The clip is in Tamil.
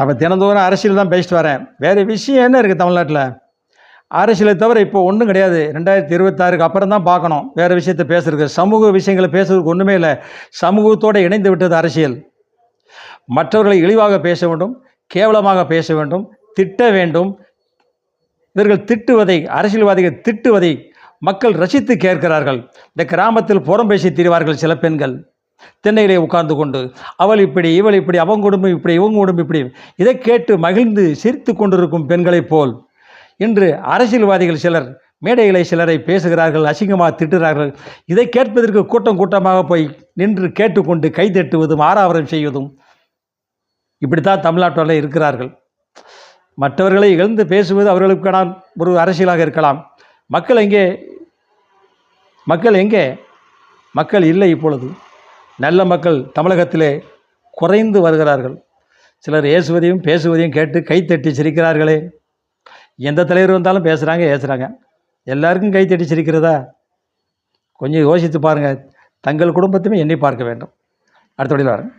அப்போ தினந்தோறும் அரசியல் தான் பேசிட்டு வரேன். வேறு விஷயம் என்ன இருக்குது தமிழ்நாட்டில்? அரசியலை தவிர இப்போ ஒன்றும் கிடையாது. 2026க்கு அப்புறம் தான் பார்க்கணும் வேறு விஷயத்தை பேசுறதுக்கு. சமூக விஷயங்களை பேசுறதுக்கு ஒன்றுமே இல்லை. சமூகத்தோடு இணைந்து விட்டது அரசியல். மற்றவர்களை இழிவாக பேச வேண்டும், கேவலமாக பேச வேண்டும், திட்ட வேண்டும். இவர்கள் திட்டுவதை, அரசியல்வாதிகள் திட்டுவதை மக்கள் ரசித்து கேட்கிறார்கள். இந்த கிராமத்தில் புறம் பேசி திரிவார்கள் சில பெண்கள். திண்ணையிலே உட்கார்ந்து கொண்டு அவள் இப்படி, இவள் இப்படி, அவங்க குடும்பம் இப்படி, இவங்க குடும்பம் இப்படி, இதை கேட்டு மகிழ்ந்து சிரித்து கொண்டிருக்கும் பெண்களைப் போல் இன்று அரசியல்வாதிகள் சிலர் மேடைகளை சிலரை பேசுகிறார்கள், அசிங்கமாக திட்டுகிறார்கள். இதை கேட்பதற்கு கூட்டம் கூட்டமாக போய் நின்று கேட்டுக்கொண்டு கை தட்டுவதும் ஆரவாரம் செய்வதும் இப்படித்தான் தமிழ்நாட்டில் இருக்கிறார்கள். மற்றவர்களை இழந்து பேசுவது அவர்களுக்கான ஒரு அரசியலாக இருக்கலாம். மக்கள் எங்கே? மக்கள் இல்லை. இப்பொழுது நல்ல மக்கள் தமிழகத்திலே குறைந்து வருகிறார்கள். சிலர் ஏசுவதையும் பேசுவதையும் கேட்டு கைத்தட்டி சிரிக்கிறார்களே. எந்த தலைவர் வந்தாலும் பேசுகிறாங்க, ஏசுகிறாங்க. எல்லாருக்கும் கைத்தட்டி சிரிக்கிறதா? கொஞ்சம் யோசித்து பாருங்கள். தங்கள் குடும்பத்தையும் எண்ணி பார்க்க வேண்டும். அடுத்த வழியில் வரேன்.